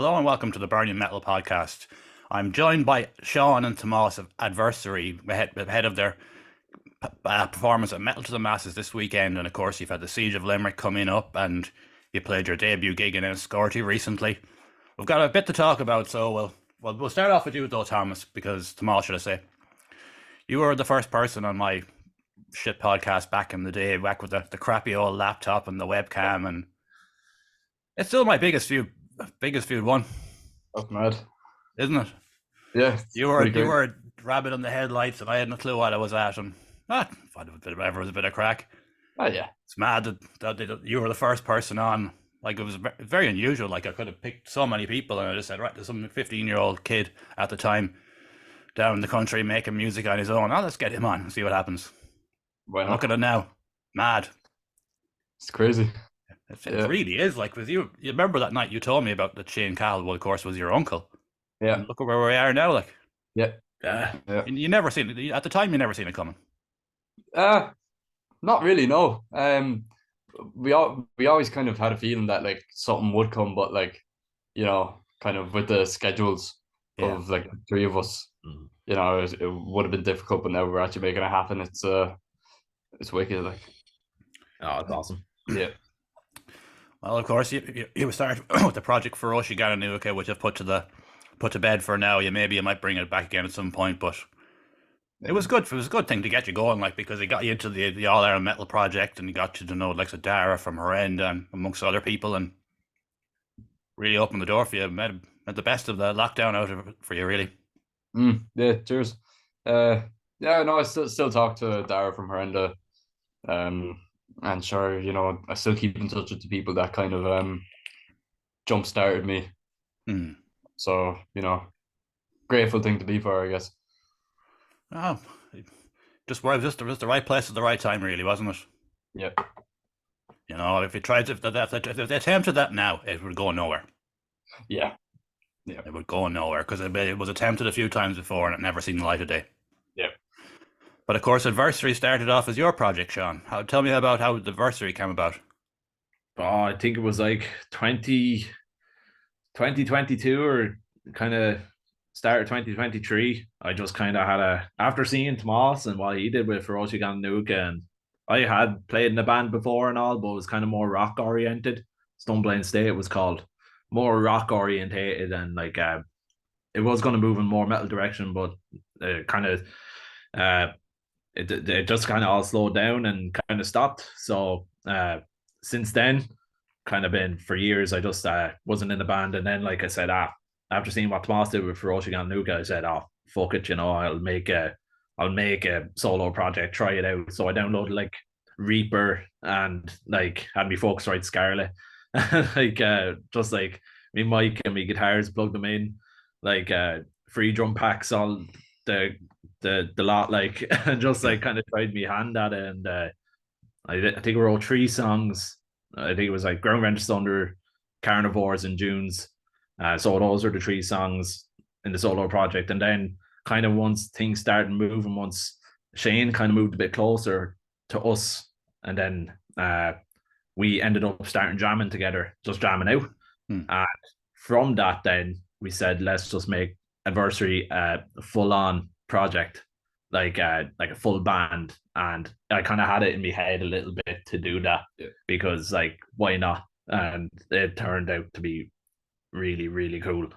Hello and welcome to the Burning Metal podcast. I'm joined by Sean and Tomas of Adversary ahead of their performance at Metal to the Masses this weekend. And of course, you've had the Siege of Limerick coming up and you played your debut gig in Enniscorthy recently. We've got a bit to talk about, so we'll start off with you though, Thomas, because Tomas, should I say. You were the first person on my shit podcast back in the day, back with the crappy old laptop and the webcam, and it's still my biggest viewed one. That's mad, isn't it? Yeah, you were a rabbit on the headlights, and I had no clue what I was at, and I thought it was a bit of crack. Oh yeah, it's mad that you were the first person on. Like, it was very unusual. Like, I could have picked so many people, and I just said, right, there's some 15-year-old kid at the time down in the country making music on his own. Oh, let's get him on and see what happens. Why not? Look at it now, mad. It's crazy. It really is. Like, with you remember that night you told me about that Shane Caldwell, of course, was your uncle. Yeah. And look at where we are now. Like, yeah. And you never seen it at the time. You never seen it coming. Not really. No. We always kind of had a feeling that like something would come, but like, you know, kind of with the schedules of like the three of us, you know, it would have been difficult. But now we're actually making it happen. It's wicked. Like, oh, it's awesome. Yeah. Well, of course, you started with the project for us. You got a new which I've put to bed for now. You might bring it back again at some point, but it was good. It was a good thing to get you going, like, because it got you into the All Ireland Metal project, and you got you to know like Dara from her end and amongst other people, and really opened the door for you. Made the best of the lockdown out of it for you, really. Yeah. Cheers. Yeah. No, I still talk to Dara from her end. And sure, you know, I still keep in touch with the people that kind of jump started me. So, you know, grateful thing to be for, I guess. Oh, just the right place at the right time, really, wasn't it? Yeah. You know, if they attempted that now, it would go nowhere. Yeah. It would go nowhere because it was attempted a few times before and it never seen the light of day. Yeah. But of course, Adversary started off as your project, Sean. Tell me about how Adversary came about. Oh, I think it was like 2022 or kind of start of 2023. I just kind of had after seeing Tomas and what he did with Feroce Gan Nuke, and I had played in a band before and all, but it was kind of more rock oriented. Stumbling State was called, more rock orientated, and like it was going to move in more metal direction, but it just kind of all slowed down and kind of stopped. So since then, kind of been for years, I just wasn't in the band. And then, like I said, after seeing what Tomas did with Feroce Gan Nuke, I said, oh, fuck it, you know, I'll make a solo project, try it out. So I downloaded like Reaper and like had me Focusrite Scarlet. Like just like me mic and me guitars, plug them in, like free drum packs, all the lot, like, and just like kind of tried me hand at it. And I think we wrote 3 songs. I think it was like Ground Rent Thunder, Carnivores, and Dunes. So those are the 3 songs in the solo project. And then kind of once things started moving, once Shane kind of moved a bit closer to us, and then we ended up starting jamming together, just jamming out. And from that, then we said, let's just make Adversary a full-on project, like a full band. And I kind of had it in my head a little bit to do that, because like, why not? And it turned out to be really, really cool.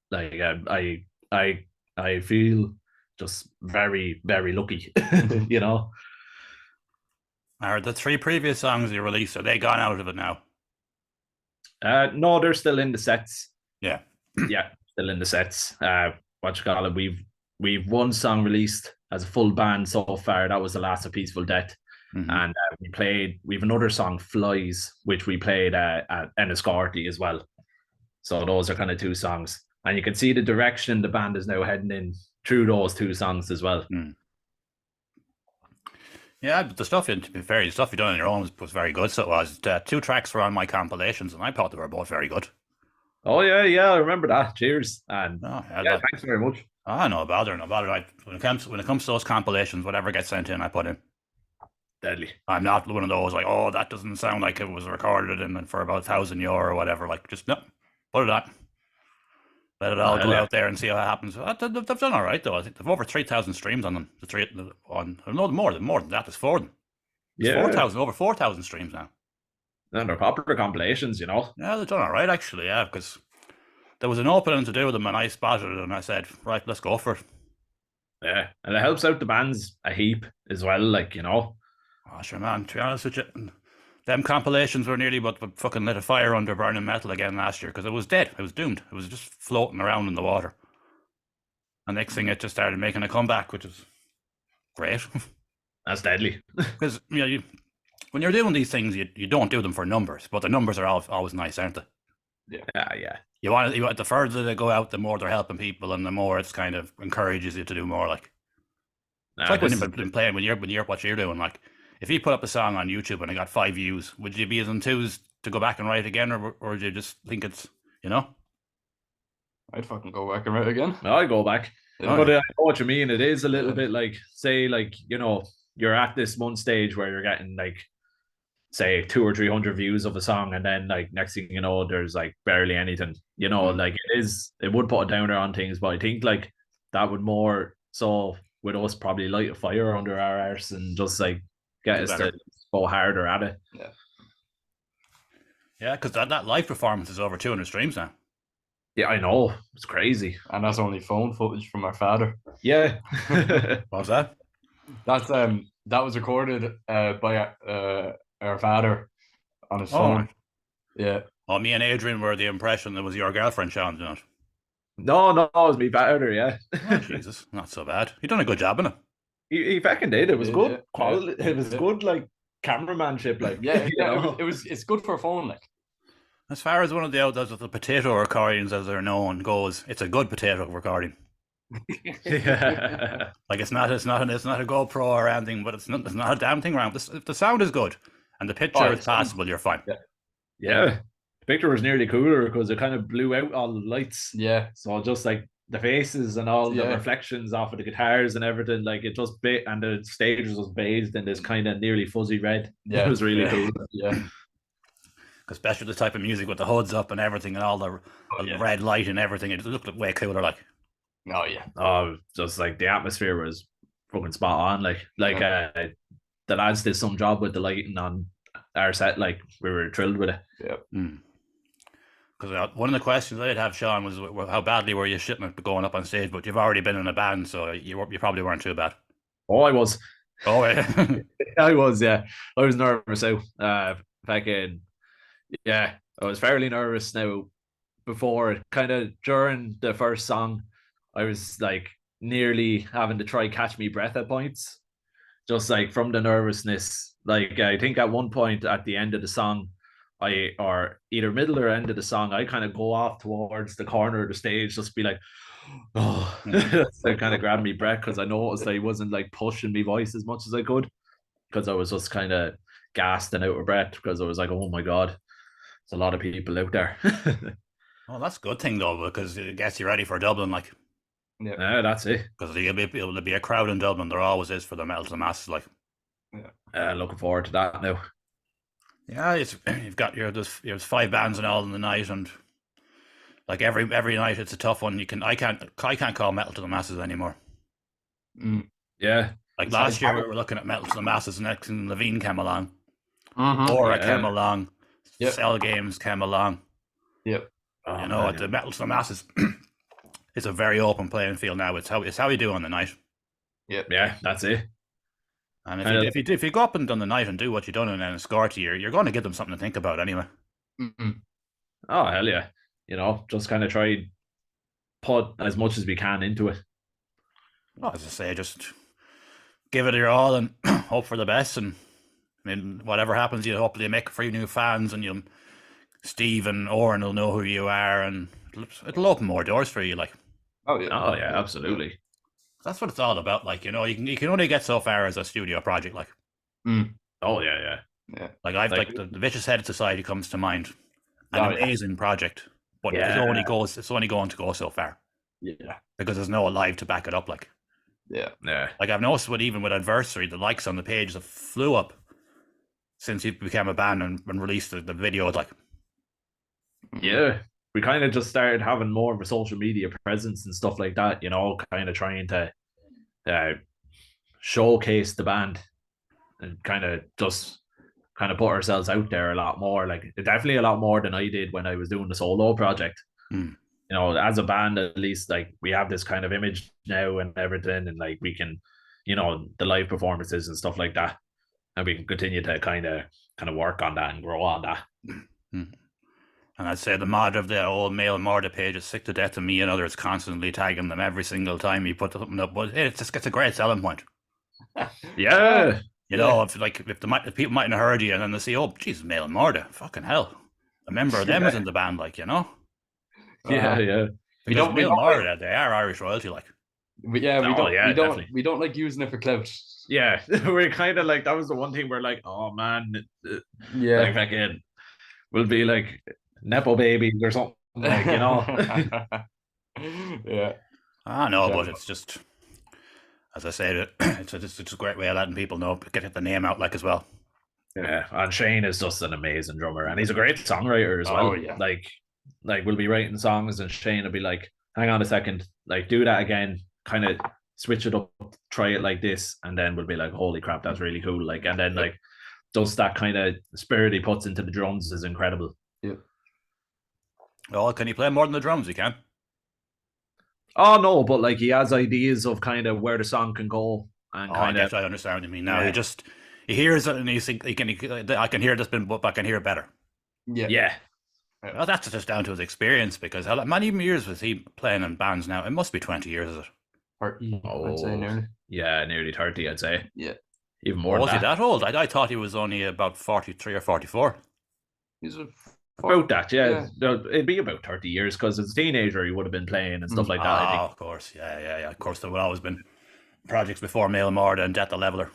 Like I feel just very, very lucky. You know. Are the 3 previous songs you released, are they gone out of it now? No, they're still in the sets. Yeah. Yeah, still in the sets. What you call it? We've 1 song released as a full band so far. That was The Last of Peaceful Death. And we've another song, Flies, which we played at Enniscorthy as well. So those are kind of 2 songs, and you can see the direction the band is now heading in through those 2 songs as well. Yeah, but the stuff, to be fair, the stuff you done on your own was very good. So it was 2 tracks were on my compilations, and I thought they were both very good. Oh yeah, I remember that. Cheers, and thanks very much. No bother. When it comes to those compilations, whatever gets sent in, I put in. Deadly. I'm not one of those like, oh, that doesn't sound like it was recorded and for about €1,000 or whatever. Like, just no, put it on. Let it all Oh, go yeah. out there and see how it happens. They've done all right though. I think they've over 3,000 streams on them. No, more than that. There's four of them. There's Yeah. 4,000, over 4,000 streams now. And they're popular compilations, you know. Yeah, they've done all right actually. Yeah, because there was an opening to do with them, and I spotted it, and I said, right, let's go for it. Yeah, and it helps out the bands a heap as well. Like, you know. Oh, sure, man. To be honest with you, them compilations were nearly but fucking lit a fire under Burning Metal again last year because it was dead. It was doomed. It was just floating around in the water. And next thing, it just started making a comeback, which is great. That's deadly. Because when you're doing these things, you don't do them for numbers, but the numbers are always nice, aren't they? Yeah. You want the further they go out, the more they're helping people, and the more it's kind of encourages you to do more. Like it's like when you've been playing, when you're what you're doing. Like if you put up a song on YouTube and it got 5 views, would you be as enthused to go back and write again, or would you just think it's I'd fucking go back and write again. I'll go back. Yeah. But I know what you mean. It is a little bit like, say, like, you know, you're at this one stage where you're getting like, say, 200 or 300 views of a song, and then like next thing you know, there's like barely anything. You know, like it would put a downer on things, but I think like that would more so with us probably light a fire under our arse and just like get us to go harder at it. Yeah, because that live performance is over 200 streams now. Yeah, I know. It's crazy. And that's only phone footage from our father. Yeah. What was that? That's that was recorded by our father on his phone. Yeah. Oh, me and Adrian were the impression that was your girlfriend, Sean, didn't it? No, it was me better, yeah. Oh, Jesus, not so bad. He done a good job in it. He fucking did. It was good Yeah. quality. It was good, like cameramanship, like it's good for a phone, like. As far as one of the outdoors of the potato recordings, as they're known, goes, it's a good potato recording. Yeah. Like it's not a GoPro or anything, but it's not a damn thing around. If the sound is good and the picture is passable, you're fine. Yeah. The picture was nearly cooler because it kind of blew out all the lights. Yeah. So just like the faces and all the reflections off of the guitars and everything, like it just bit, and the stage was bathed in this kind of nearly fuzzy red. Yeah. It was really cool. Yeah. Especially the type of music with the hoods up and everything and all the red light and everything. It looked way cooler, like. Oh yeah. Oh, just like the atmosphere was fucking spot on. The lads did some job with the lighting on our set. Like we were thrilled with it. Yeah. Because one of the questions I'd have, Sean, was how badly were you shitting it going up on stage? But you've already been in a band, so you probably weren't too bad. Oh, I was. Oh, yeah. I was. Yeah, I was nervous out. Fucking. Yeah, I was fairly nervous now. Before, kind of during the first song, I was like nearly having to try catch me breath at points, just like from the nervousness. Like I think at one point at the end of the song, or either middle or end of the song, I kind of go off towards the corner of the stage, just be like, oh, so kind of grabbing me breath because I noticed I wasn't like pushing my voice as much as I could because I was just kind of gassed and out of breath because I was like, oh my god, there's a lot of people out there. Oh, that's a good thing though, because it gets you ready for Dublin, like. Yeah, that's it. Because there'll be a crowd in Dublin. There always is for the Metal to the Masses, like. Looking forward to that now. Yeah, you've got there's 5 bands and all in the night, and like every night it's a tough one. I can't call Metal to the Masses anymore. Yeah, like last year we were looking at Metal to the Masses, next and Levine came along, Mm-hmm. Aura came along, Yep. Cell Games came along. Yep. You know, the Metal to the Masses it's a very open playing field now. It's how you do on the night. Yep. Yeah, that's it. And if you go up and done the night and do what you've done and then score to you're going to give them something to think about anyway. Mm-hmm. Oh hell yeah! You know, just kind of try put as much as we can into it. Well, as I say, just give it your all and hope for the best. And I mean, whatever happens, you hopefully make a few new fans, and Steve and Oren will know who you are, and it'll open more doors for you. Like, oh yeah, absolutely. That's what it's all about. Like, you can only get so far as a studio project. Like, Oh yeah. Like I've the Vicious Headed Society comes to mind, an amazing project, but it's only going to go so far. Yeah, because there's no live to back it up. Like, yeah. Like I've noticed even with Adversary, the likes on the page have flew up since he became a band and released the video. Like, yeah, we kind of just started having more of a social media presence and stuff like that, kind of trying to uh, showcase the band and kind of just kind of put ourselves out there a lot more. Like definitely a lot more than I did when I was doing the solo project. Mm. As a band, at least, like we have this kind of image now and everything, and like we can, the live performances and stuff like that, and we can continue to kind of work on that and grow on that. Mm. And I'd say the mod of the old Mail Murder page is sick to death of me and others constantly tagging them every single time you put something up. But it just gets a great selling point. Yeah. If people mightn't have heard you and then they see, oh, Jesus, Mail Murder, fucking hell. A member of them is in the band, Yeah. Because Mail Murder, they are Irish royalty, like. We don't like using it for clout. Yeah, we're kind of like, that was the one thing we're like, oh man, Yeah, like fucking, we'll be like nepo babies or something, like, Yeah. I know, but it's just, as I said, it's just a great way of letting people know, get the name out, like, as well. Yeah, and Shane is just an amazing drummer, and he's a great songwriter as well. Oh, yeah. Like we'll be writing songs, and Shane will be like, hang on a second, like do that again, kind of switch it up, try it like this, and then we'll be like, holy crap, that's really cool. Like, and then like just that kind of spirit he puts into the drums is incredible. Yeah. Oh, can he play more than the drums? He can. Oh no, but like he has ideas of kind of where the song can go, and kind of. I understand what you mean now. Yeah. He hears it and I can hear this, but I can hear it better. Yeah. Well, that's just down to his experience, because how many years was he playing in bands now? It must be 20 years, is it? 30, I'd say nearly. Yeah, nearly 30, I'd say. Yeah. Even more. Was he that old? I thought he was only about 43 or 44. He's about that, yeah. It'd be about 30 years, because as a teenager he would have been playing and stuff like that. I think. Of course, yeah. Of course, there would always been projects before Mail Murder and Death the Leveler.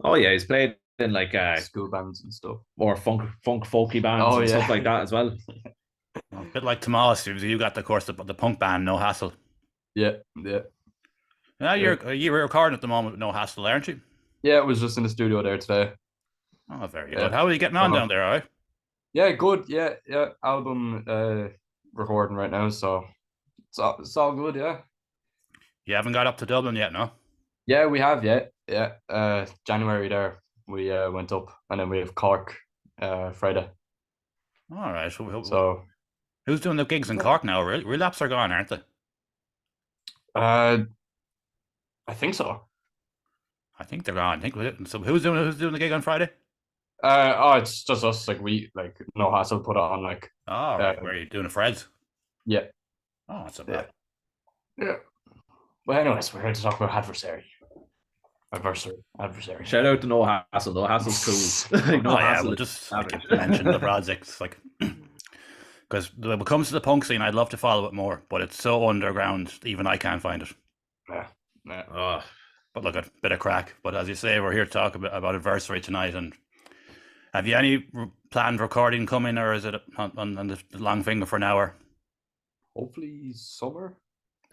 Oh yeah, he's played in like school bands and stuff, or funk folky bands and stuff like that as well. A bit like Tomas, you got the punk band No Hassle. Yeah. You were recording at the moment with No Hassle, aren't you? Yeah, it was just in the studio there today. Oh, very good. How are you getting on down there, all right? Yeah, good. Yeah. Album recording right now, so it's all good. Yeah. You haven't got up to Dublin yet, no? Yeah, we have. Yeah. January there we went up, and then we have Cork Friday. All right. So who's doing the gigs in Cork now? Relapse are gone, aren't they? I think so. I think they're gone. So. Who's doing the gig on Friday? It's just us. Like we No Hassle put it on. Like. Oh, right. Where are you doing a Fred's? Yeah. Oh, that's not bad. Yeah. Well, anyways, we're here to talk about Adversary. Shout out to No Hassle. No Hassle's cool. We'll just mention the projects, like, because when it comes to the punk scene, I'd love to follow it more, but it's so underground, even I can't find it. Yeah. But look, a bit of crack. But as you say, we're here to talk about Adversary tonight. And have you any planned recording coming, or is it on the long finger for now? Or hopefully summer.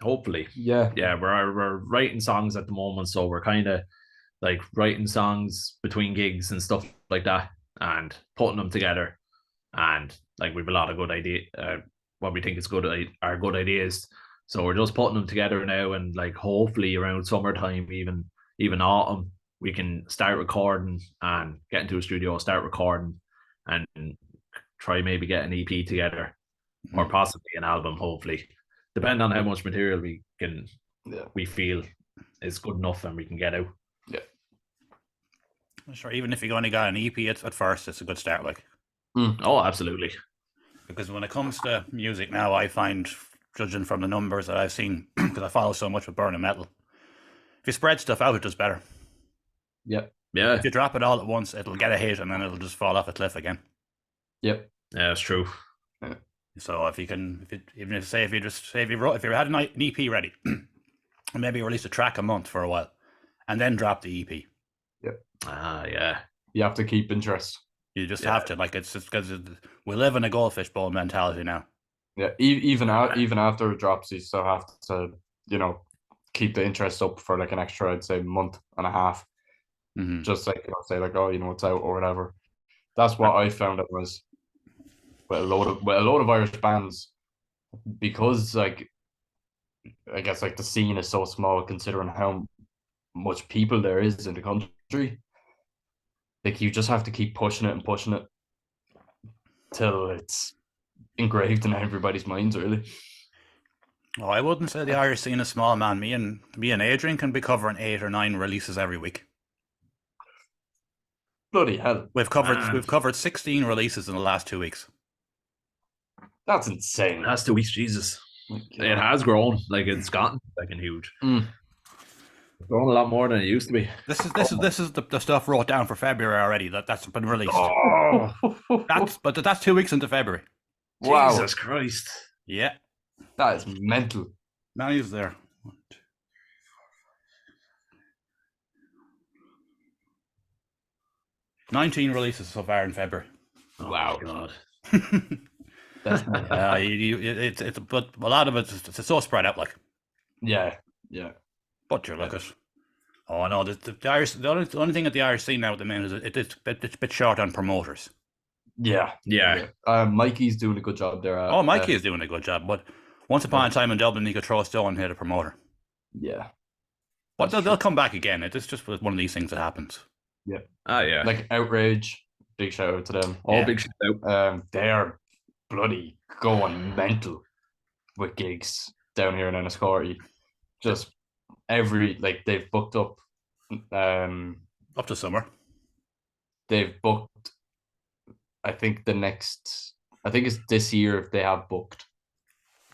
Hopefully. Yeah. We're writing songs at the moment, so we're kind of like writing songs between gigs and stuff like that, and putting them together. And like we've a lot of good ideas, what we think is good are good ideas. So we're just putting them together now, and like hopefully around summertime, even autumn, we can start recording and get into a studio, start recording, and try maybe get an EP together, or possibly an album. Hopefully, depending on how much material we feel is good enough and we can get out. Yeah. Sure. Even if you only got an EP at first, it's a good start. Like. Oh, absolutely. Because when it comes to music now, I find, judging from the numbers that I've seen, because I follow so much with Burning Metal, if you spread stuff out, it does better. Yeah. If you drop it all at once, it'll get a hit and then it'll just fall off a cliff again. Yep. Yeah, that's true. Yeah. So if you had an EP ready, maybe release a track a month for a while, and then drop the EP. Yep. Yeah. You have to keep interest. You just have to, like, it's just because we live in a goldfish bowl mentality now. Yeah, even after it drops, you still have to, keep the interest up for like an extra, I'd say, month and a half. Mm-hmm. Just like, say like, oh, it's out or whatever. That's what I found it was with a load of Irish bands, because like I guess like the scene is so small considering how much people there is in the country. Like you just have to keep pushing it till it's engraved in everybody's minds, really. Oh, I wouldn't say the Irish scene is small, man. Me and Adrian can be covering 8 or 9 releases every week. Bloody hell. We've covered 16 releases in the last 2 weeks. That's insane. Last 2 weeks, Jesus. Like, It has grown. Like it's gotten fucking huge. It's grown a lot more than it used to be. This is the stuff wrote down for February already. That's been released. Oh, That's 2 weeks into February. wow. Jesus Christ. Yeah, That is mental. Manny's there. 19 releases so far in February. Oh, Wow. my God. That's But a lot of it's so spread out, like. yeah. But you look at. Oh no, the Irish. The only thing at the Irish scene now at the minute is it's a bit short on promoters. Yeah. Mikey's doing a good job there. Mikey is doing a good job, but once upon a time in Dublin, he could throw a stone and hit a promoter. Yeah. But they'll come back again. It's just one of these things that happens. Yeah. Yeah. Like Outrage, big shout out to them. Big shout out. They are bloody going mental with gigs down here in Enniscorthy. Just they've booked up. Up to summer. They've booked. I think it's this year they have booked,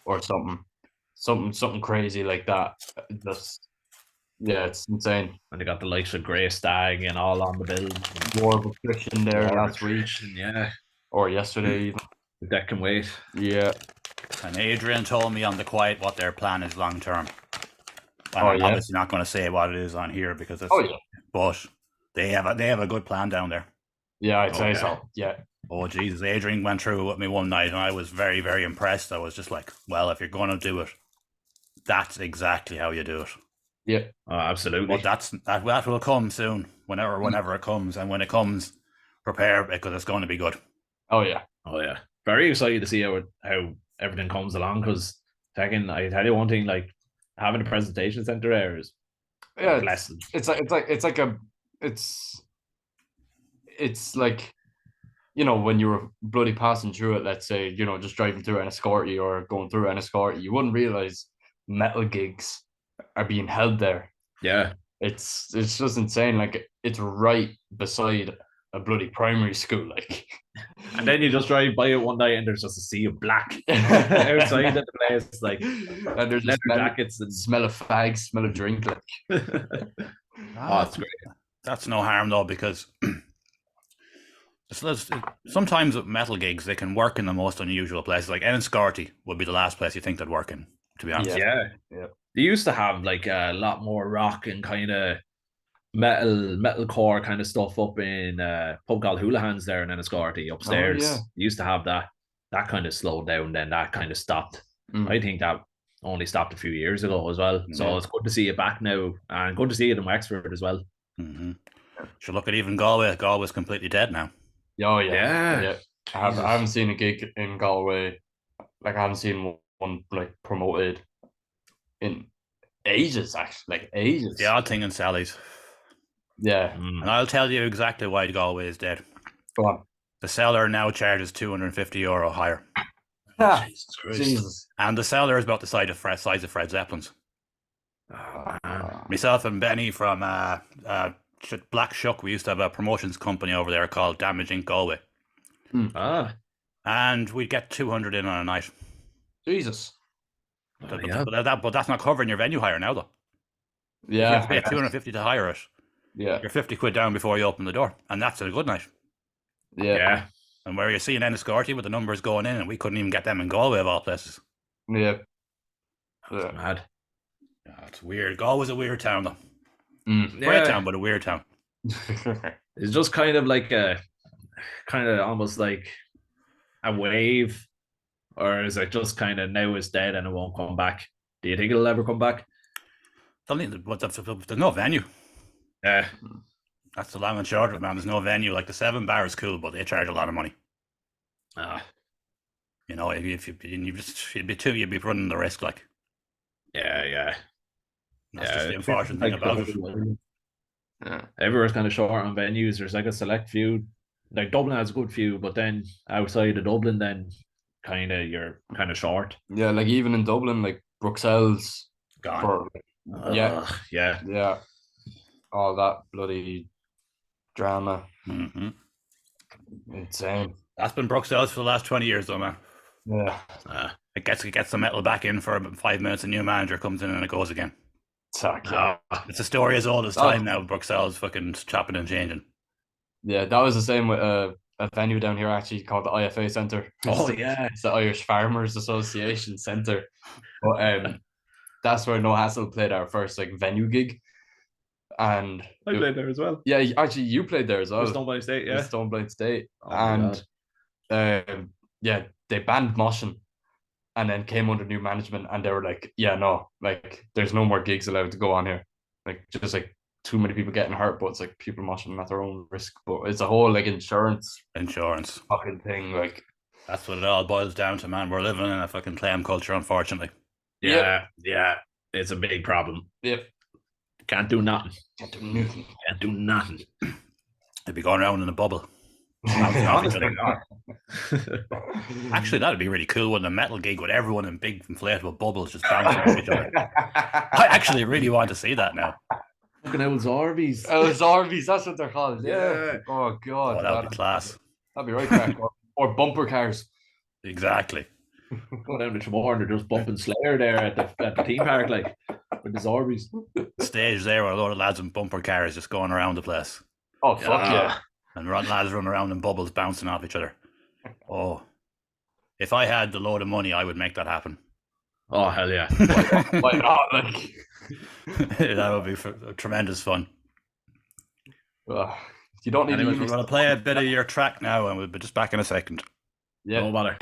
or something crazy like that. Just yeah, it's insane. And they got the likes of Grey Stag and all on the bill. War of Attrition there War of last week, Attrition, yeah. or yesterday even. That can wait. Yeah. And Adrian told me on the quiet what their plan is long term. Oh, I'm yeah. obviously not going to say what it is on here because it's. Oh yeah. But they have a good plan down there. Yeah, I'd say yeah. so. Yeah. Oh Jesus, Adrian went through it with me one night, and I was very, very impressed. I was just like, well, if you're going to do it, that's exactly how you do it. Yeah. Oh, absolutely. But that will come soon, whenever it comes, and when it comes, prepare because it's going to be good. Oh yeah. Oh yeah, very excited to see how everything comes along. Because second, I tell you one thing, like having a presentation center there is Yeah. a blessing. It's like, you know, when you were bloody passing through it, let's say, you know, just driving through Enniscorthy or going through Enniscorthy, you wouldn't realize metal gigs are being held there. Yeah, It's just insane. Like it's right beside a bloody primary school, like. and then you just drive by it one night and there's just a sea of black outside the place, like, and there's leather smell, jackets and smell of fags, smell of drink, like. oh, it's great. That's no harm though, because sometimes with metal gigs they can work in the most unusual places. Like Enniscorthy would be the last place you think they'd work in, to be honest. Yeah. They used to have like a lot more rock and kind of metalcore kind of stuff up in pub called Houlihan's there in Enniscorthy upstairs. yeah. They used to have that kind of slowed down, then that kind of stopped. I think that only stopped a few years ago as well. So it's good to see it back now, and good to see it in Wexford as well. Should look at even Galway. Galway's completely dead now. Oh yeah. Yeah. I haven't seen a gig in Galway. Like I haven't seen one like promoted in ages, actually. Like ages. The odd thing in Sally's. Yeah. And I'll tell you exactly why Galway is dead. Go on. The seller now charges €250 higher. Jesus Christ. Jesus. And the seller is about the size of Fred Zeppelin's. Oh, man. Myself and Benny from Black Shuck, we used to have a promotions company over there called Damage Inc. Galway. And we'd get 200 in on a night. Jesus. But that's not covering your venue hire now, though. Yeah. You have to pay 250 to hire it. Yeah. You're 50 quid down before you open the door. And that's a good night. Yeah. And where you see in Enniscorthy with the numbers going in, and we couldn't even get them in Galway of all places. Yeah. That's mad. Yeah, it's weird. Galway's a weird town, though. Yeah. Great town, but a weird town. It's just kind of like almost like a wave, or is it just kind of now it's dead and it won't come back? Do you think it'll ever come back? There's no venue. Yeah. That's the long and short of it, man. There's no venue. Like the 7 Bar is cool, but they charge a lot of money. You know, if you'd be running the risk. Like, Yeah. that's just the unfortunate thing about it. Yeah. Everywhere's kind of short on venues. There's like a select few. Like Dublin has a good few, but then outside of Dublin, then you're kind of short. Yeah, like even in Dublin, like Bruxelles Gone. for Yeah. yeah, all that bloody drama. Mm-hmm. Insane. That's been Bruxelles for the last 20 years, though, man. Yeah. It gets the metal back in for about 5 minutes. A new manager comes in and it goes again. Yeah. It's a story as old as time now. Bruxelles fucking chopping and changing. Yeah, that was the same with a venue down here actually called the IFA Centre. It's the Irish Farmers Association Centre. But that's where No Hassle played our first like venue gig. And I played there as well. Yeah, actually you played there as well. With Stoneblind State, yeah. With Stoneblind State. Oh my and yeah, they banned moshing and then came under new management and they were like, yeah, no, like there's no more gigs allowed to go on here. Like just like too many people getting hurt, but it's like people moshing at their own risk. But it's a whole like insurance fucking thing. Like that's what it all boils down to, man. We're living in a fucking claim culture, unfortunately. Yeah. It's a big problem. Yep. Can't do nothing. They'd be going around in a bubble. Honestly, actually, that'd be really cool with a metal gig with everyone in big inflatable bubbles just bouncing off each other. I actually really want to see that now. Fucking old Zorbies. Zorbies, that's what they're called. Yeah. Oh god. Oh, that'd be class. That'd be right crack. Or bumper cars. Exactly. Go down to Tremor and they're just bumping Slayer there at the theme park, like with the Zorbies. Stage there where a lot of lads in bumper cars just going around the place. Oh fuck yeah. And lads running around in bubbles bouncing off each other. Oh. If I had the load of money, I would make that happen. Oh hell yeah. Why not? Like that would be tremendous fun. You don't need Anyways, we're going to play a bit of your track now and we'll be just back in a second. Yeah. No bother.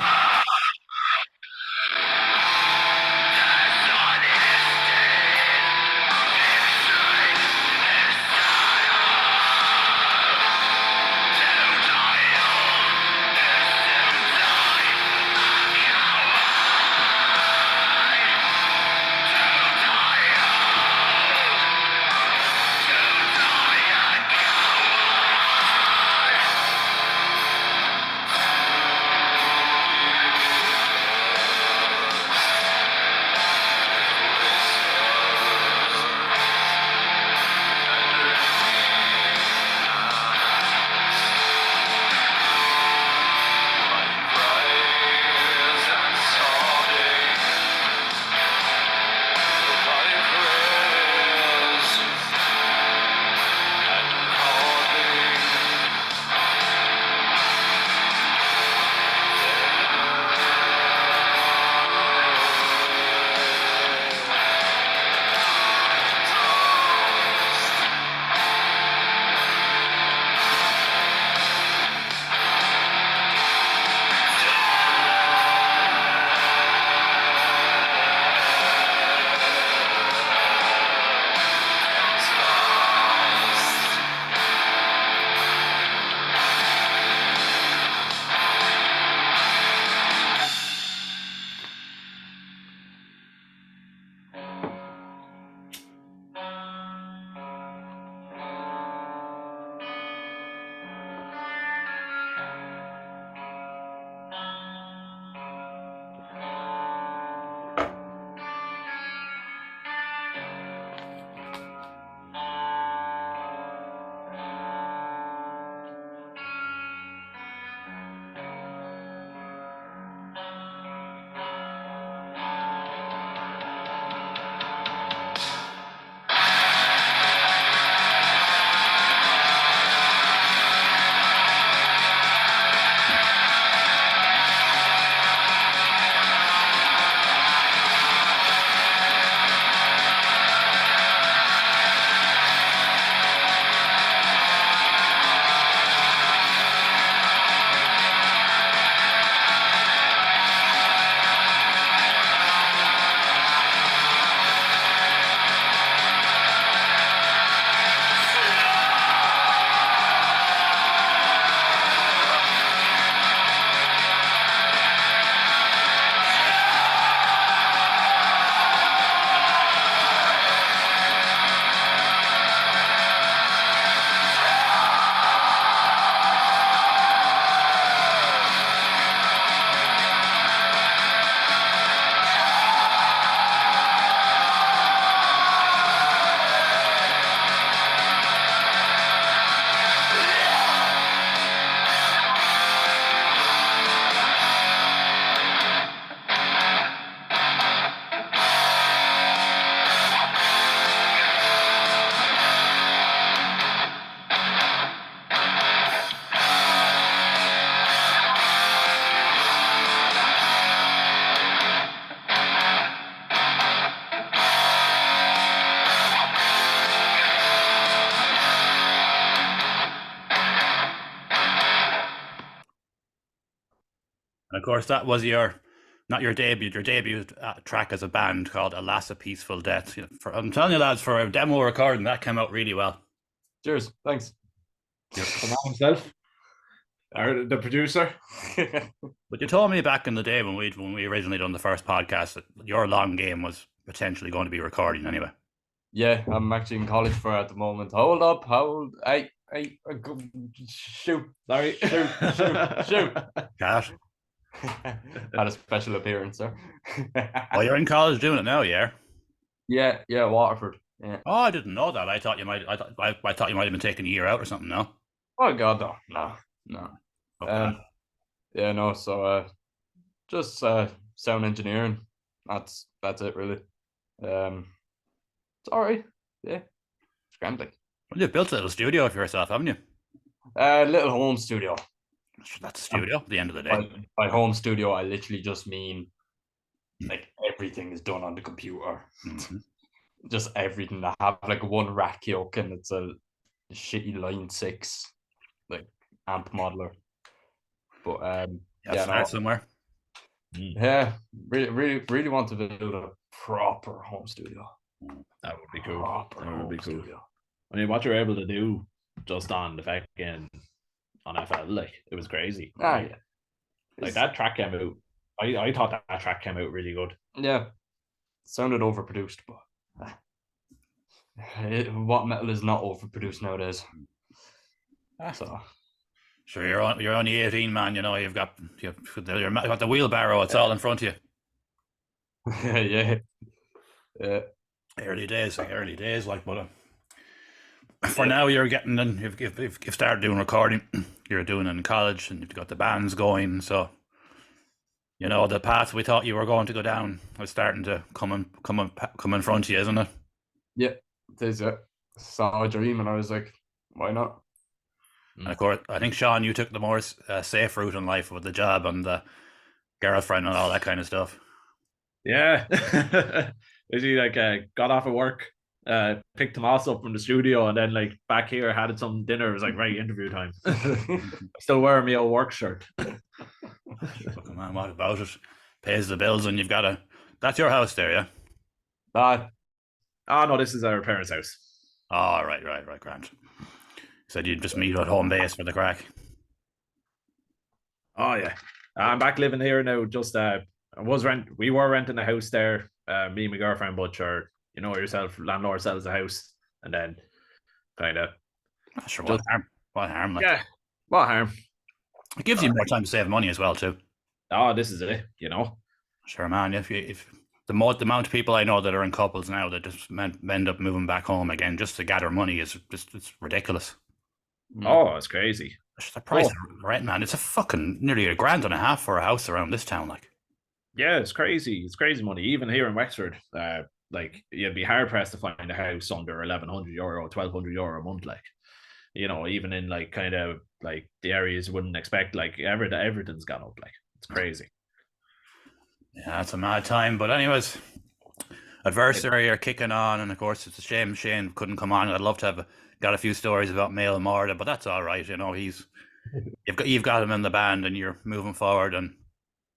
course, that was not your debut track as a band called Alas, a Peaceful Death. I'm telling you, lads, for a demo recording, that came out really well. Cheers. Thanks. The man himself, or the producer. But you told me back in the day when we originally done the first podcast that your long game was potentially going to be recording anyway. Yeah, I'm actually in college for it at the moment. Hold up, shoot. Sorry. Shoot. Cat. Had a special appearance, sir. Oh, you're in college doing it now, yeah? Yeah, Waterford. Yeah. Oh, I didn't know that. I thought you might. I thought you might have been taking a year out or something. No. Oh God, no. Okay. Yeah, no. So, just sound engineering. That's it, really. It's all right. Yeah, it's grand. Like, Well, you've built a little studio for yourself, haven't you? little home studio. That's a studio at the end of the day. By home studio, I literally just mean like everything is done on the computer. Mhm. Just everything. I have like one rack yoke and it's a shitty Line 6 like amp modeler. But Start somewhere. yeah, really want to build a proper home studio. That would be cool. Proper That would be home cool. studio. I mean, what you're able to do just on the fucking on FL, like it was crazy. Ah, yeah. Like that track came out. I thought that track came out really good. Yeah, sounded overproduced, but what metal is not overproduced nowadays? So Sure, you're only 18, man. You know you've got the wheelbarrow. It's all in front of you. yeah. Early days, like, but for now you're getting in. You've started doing recording. You're doing it in college, and you've got the bands going. So, you know, the path we thought you were going to go down is starting to come in front of you, isn't it? Yeah, it is. Yeah, saw a dream, and I was like, why not? And of course, I think Sean, you took the more safe route in life with the job and the girlfriend and all that kind of stuff. Yeah. Basically, like got off of work, picked Tomas up from the studio, and then like back here had some dinner. It was like right interview time. Still wearing my old work shirt. Fucking man, what about it? Pays the bills, and you've got a. That's your house there, yeah. Oh no, this is our parents' house. Oh, right, Grant. Said you'd just meet at home base for the crack. Oh yeah, I'm back living here now. Just we were renting a house there. Me and my girlfriend, but sure, you know yourself, landlord sells the house, and then kind of. Sure, what harm? What harm? Like, Yeah, what harm? It gives you more time to save money as well too. Oh, this is it. You know. Sure, man. If the amount of people I know that are in couples now that just end up moving back home again just to gather money is just it's ridiculous. Oh, it's crazy. The price of rent, man. It's a fucking nearly $1.50 for a house around this town, like. Yeah, it's crazy. It's crazy money. Even here in Wexford, like you'd be hard pressed to find a house under €1,100, €1,200 a month. Like, you know, even in like kind of like the areas you wouldn't expect. Like everything's gone up. Like it's crazy. Yeah, it's a mad time. But anyways, Adversary are kicking on, and of course it's a shame Shane couldn't come on. I'd love to have got a few stories about Mail Marda, but that's all right. You know, you've got him in the band, and you're moving forward. And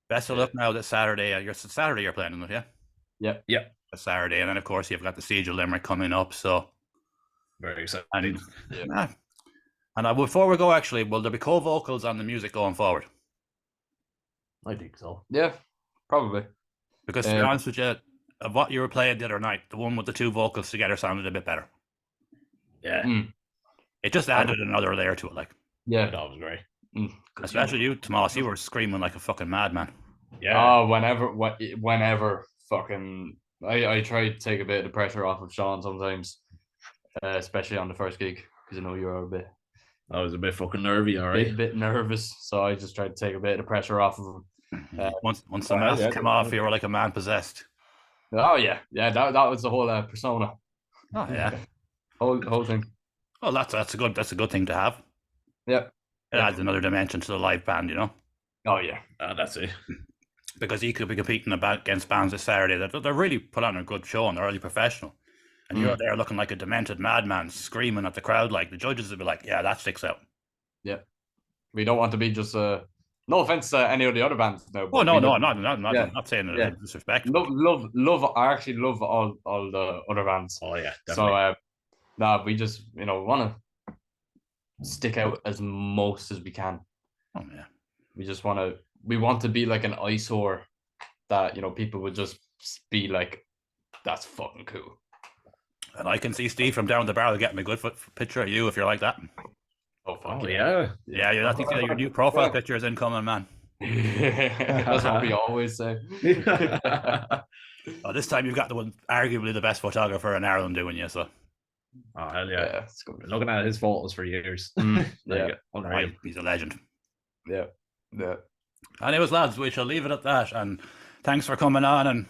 best of luck now that Saturday. Saturday you're playing, isn't it? Yeah. Yeah. Saturday, and then of course you've got the Siege of Limerick coming up. So very excited. And before we go, actually, will there be co-vocals on the music going forward? I think so. Yeah, probably. Because to be honest with you, of what you were playing the other night, the one with the two vocals together sounded a bit better. Yeah. It just added another layer to it, like. Yeah, that was great. Especially you, Tomas. You were screaming like a fucking madman. Yeah. Oh, whenever fucking I try to take a bit of the pressure off of Sean sometimes, especially on the first gig, because I know you're a bit. I was a bit fucking nervy, all right. A bit nervous, so I just tried to take a bit of the pressure off of him. Once the mask came off, you were like a man possessed. Oh yeah, that was the whole persona. Oh yeah, whole thing. Well, that's a good thing to have. Yeah, it adds another dimension to the live band, you know. Oh yeah, that's it. Because he could be competing against bands this Saturday that they're really put on a good show and they're really professional. And you're there looking like a demented madman screaming at the crowd. Like the judges would be like, "Yeah, that sticks out." Yeah, we don't want to be just No offense to any of the other bands now, Oh but no, we no, love, I'm yeah, not saying it yeah. as disrespect. Love. I actually love all the other bands. Oh yeah, So definitely. nah, we just want to stick out as most as we can. Oh yeah. We want to be like an eyesore that people would just be like, that's fucking cool. And I can see Steve from down the barrel getting a good picture of you if you're like that. Oh fuck Oh yeah. yeah. Yeah, I think your new profile picture is incoming, man. That's what we always say. Well, this time you've got the one, arguably the best photographer in Ireland doing you. So Oh hell yeah. Yeah, it's good. Been looking at his photos for years. Yeah. Unreal. he's a legend. Yeah. Anyways, lads, we shall leave it at that. And thanks for coming on. And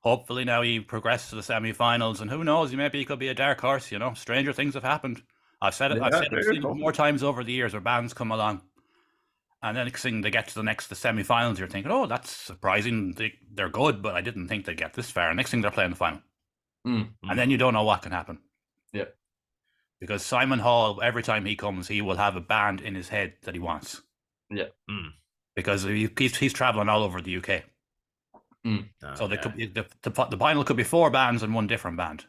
hopefully now he progresses to the semi-finals. And who knows, maybe he could be a dark horse. Stranger things have happened. I've said it. I've seen it more times over the years where bands come along, and then next thing they get to the semi-finals, you're thinking, oh, that's surprising. They're good, but I didn't think they'd get this far. And next thing they're playing the final, and then you don't know what can happen. Yeah. Because Simon Hall, every time he comes, he will have a band in his head that he wants. Yeah. Because he's traveling all over the UK. So the final could be 4 bands and 1 different band.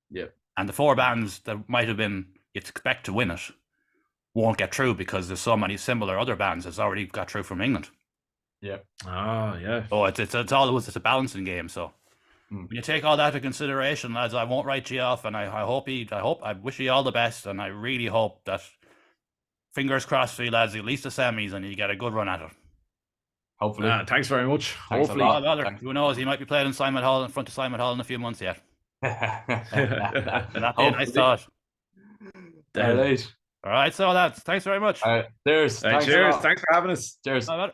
Yeah. And the 4 bands that might have been you'd expect to win it won't get through because there's so many similar other bands that's already got through from England. Yeah. Oh yeah. So it's a balancing game. So when you take all that into consideration, lads, I won't write you off, and I wish you all the best, and I really hope that, fingers crossed for you lads, at least the semis, and you get a good run at it. Hopefully. Thanks very much. Thanks Hopefully. Who knows? He might be playing in Simon Hall in front of Simon Hall in a few months yet. That'd be a nice thought. All right. All right, so lads, thanks very much. Cheers. Cheers. Thanks for having us. Cheers. Bye, bye.